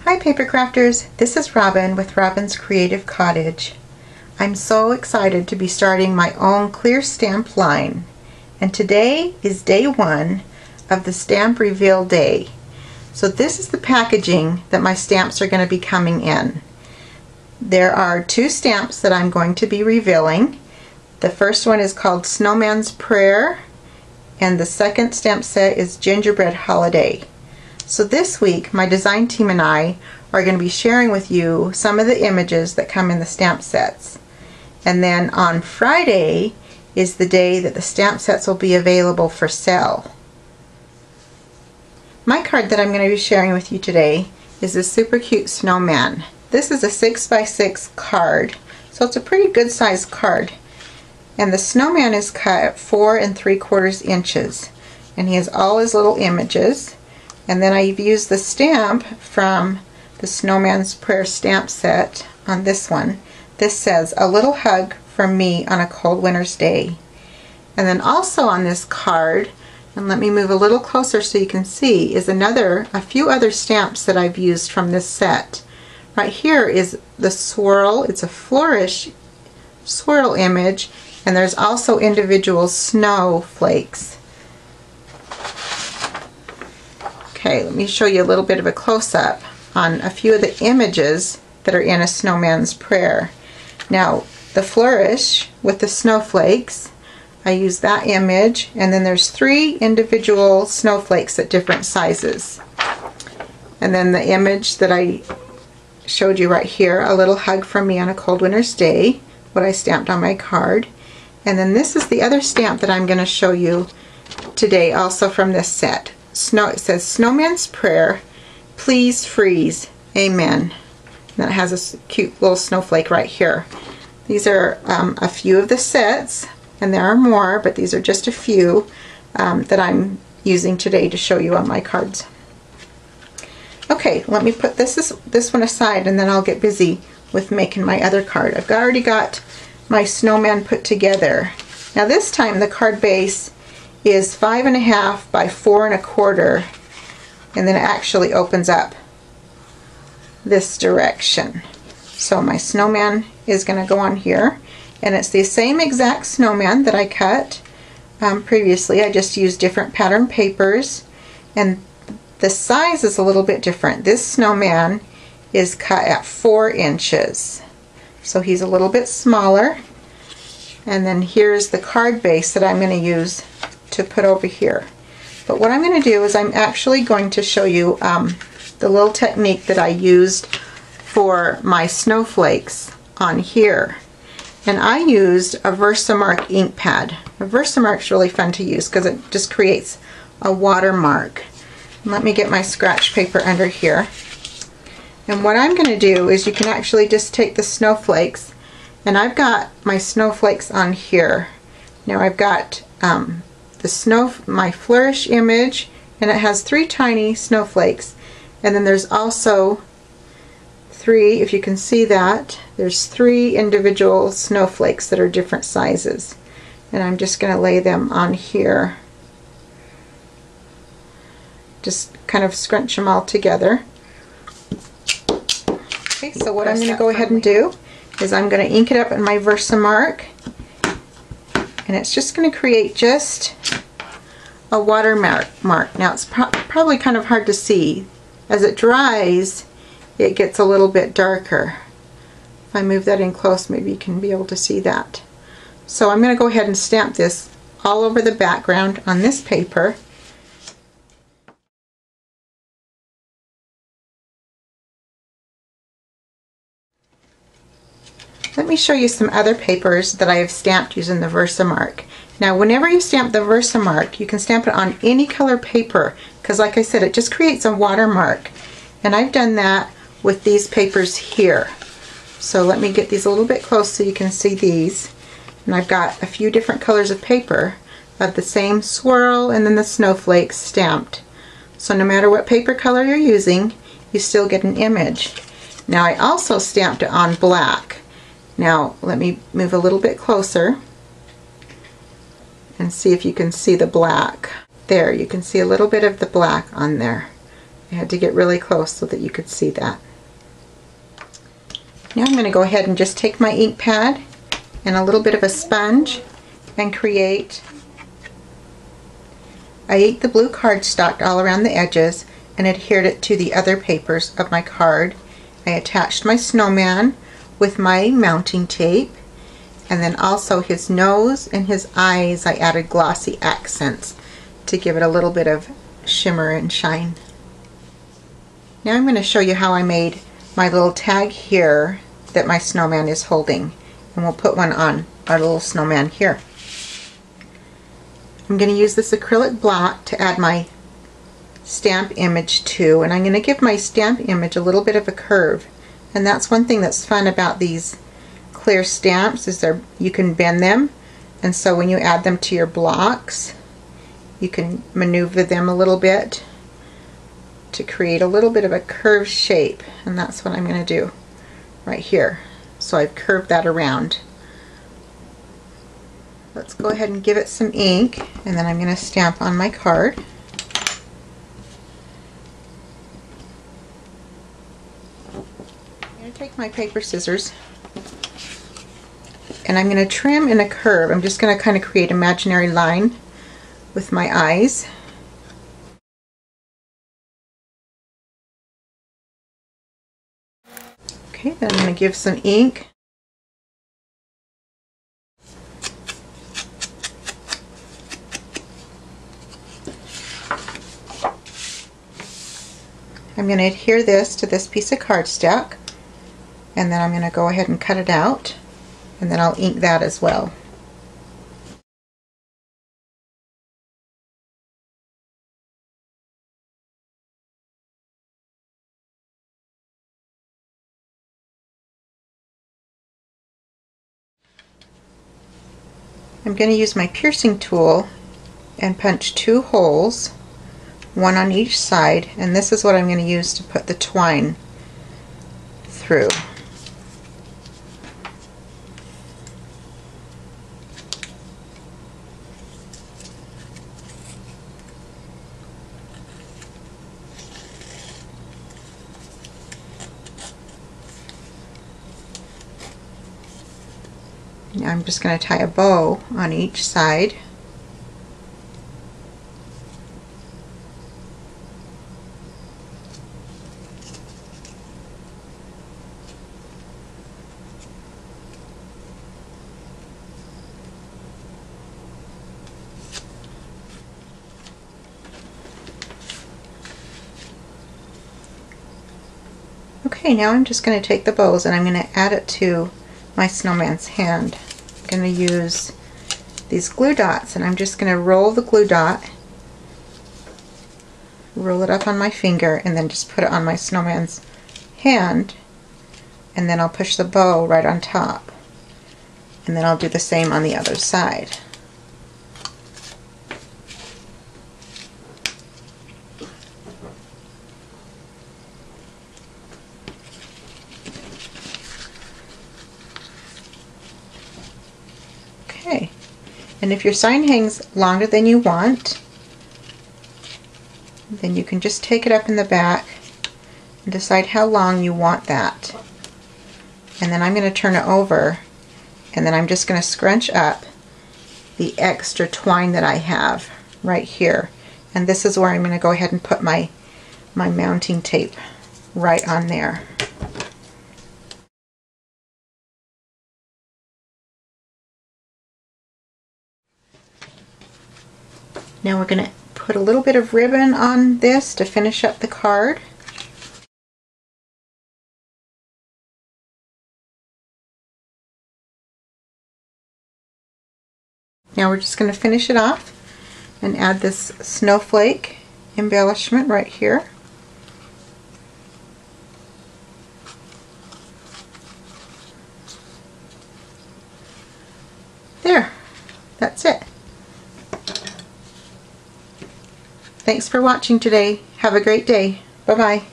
Hi paper crafters, this is Robin with Robin's Creative Cottage. I'm so excited to be starting my own clear stamp line, and today is day one of the stamp reveal day. So this is the packaging that my stamps are going to be coming in. There are two stamps that I'm going to be revealing. The first one is called Snowman's Prayer, and the second stamp set is Gingerbread Holiday. So this week my design team and I are going to be sharing with you some of the images that come in the stamp sets. And then on Friday is the day that the stamp sets will be available for sale. My card that I'm going to be sharing with you today is a super cute snowman. This is a 6x6 card, so it's a pretty good sized card. And the snowman is cut at 4 3/4 inches. And he has all his little images. And then I've used the stamp from the Snowman's Prayer stamp set on this one. This says, "A little hug from me on a cold winter's day." And then also on this card, and let me move a little closer so you can see, is a few other stamps that I've used from this set. Right here is the swirl. It's a flourish swirl image, and there's also individual snowflakes. Okay, let me show you a little bit of a close-up on a few of the images that are in a Snowman's Prayer. Now, the flourish with the snowflakes, I use that image, and then there's 3 individual snowflakes at different sizes. And then the image that I showed you right here, "A little hug from me on a cold winter's day," what I stamped on my card. And then this is the other stamp that I'm going to show you today, also from this set. It says, "Snowman's Prayer, please freeze, amen." And that has a cute little snowflake right here. These are a few of the sets, and there are more, but these are just a few that I'm using today to show you on my cards. Okay, let me put this one aside, and then I'll get busy with making my other card. I've already got my snowman put together. Now this time the card base is 5.5 by 4 1/4, and then it actually opens up this direction. So my snowman is going to go on here, and it's the same exact snowman that I cut previously. I just used different pattern papers, and the size is a little bit different. This snowman is cut at 4 inches, so he's a little bit smaller. And then here's the card base that I'm going to use to put over here. But what I'm going to do is I'm actually going to show you the little technique that I used for my snowflakes on here. And I used a Versamark ink pad. A Versamark's really fun to use because it just creates a watermark. Let me get my scratch paper under here. And what I'm going to do is you can actually just take the snowflakes, and I've got my snowflakes on here. Now I've got my flourish image, and it has 3 tiny snowflakes, and then there's also 3, if you can see that, there's 3 individual snowflakes that are different sizes, and I'm just going to lay them on here. Just kind of scrunch them all together. Okay, so what I'm going to go ahead and do is I'm going to ink it up in my Versamark, and it's just going to create just a watermark. Now it's probably kind of hard to see. As it dries, it gets a little bit darker. If I move that in close, maybe you can be able to see that. So I'm going to go ahead and stamp this all over the background on this paper. Let me show you some other papers that I have stamped using the Versamark. Now whenever you stamp the Versamark, you can stamp it on any color paper, because like I said, it just creates a watermark. And I've done that with these papers here. So let me get these a little bit close so you can see these. And I've got a few different colors of paper of the same swirl and then the snowflakes stamped. So no matter what paper color you're using, you still get an image. Now I also stamped it on black. Now let me move a little bit closer and see if you can see the black. There, you can see a little bit of the black on there. I had to get really close so that you could see that. Now I'm going to go ahead and just take my ink pad and a little bit of a sponge and create. I ate the blue cardstock all around the edges and adhered it to the other papers of my card. I attached my snowman with my mounting tape, and then also his nose and his eyes I added glossy accents to give it a little bit of shimmer and shine. Now I'm going to show you how I made my little tag here that my snowman is holding, and we'll put one on our little snowman here. I'm going to use this acrylic block to add my stamp image to, and I'm going to give my stamp image a little bit of a curve. And that's one thing that's fun about these clear stamps, is you can bend them, and so when you add them to your blocks you can maneuver them a little bit to create a little bit of a curved shape, and that's what I'm going to do right here. So I've curved that around. Let's go ahead and give it some ink, and then I'm going to stamp on my card. I'm going to take my paper scissors and I'm going to trim in a curve. I'm just going to kind of create an imaginary line with my eyes. Okay, then I'm going to give some ink. I'm going to adhere this to this piece of cardstock, and then I'm going to go ahead and cut it out, and then I'll ink that as well. I'm going to use my piercing tool and punch 2 holes, one on each side, and this is what I'm going to use to put the twine through. Now I'm just going to tie a bow on each side. Okay, now I'm just going to take the bows and I'm going to add it to my snowman's hand. I'm going to use these glue dots, and I'm just going to roll the glue dot, roll it up on my finger, and then just put it on my snowman's hand, and then I'll push the bow right on top, and then I'll do the same on the other side. Okay, and if your sign hangs longer than you want, then you can just take it up in the back and decide how long you want that. And then I'm going to turn it over, and then I'm just going to scrunch up the extra twine that I have right here. And this is where I'm going to go ahead and put my mounting tape right on there. Now we're going to put a little bit of ribbon on this to finish up the card. Now we're just going to finish it off and add this snowflake embellishment right here. There, that's it. Thanks for watching today. Have a great day. Bye-bye.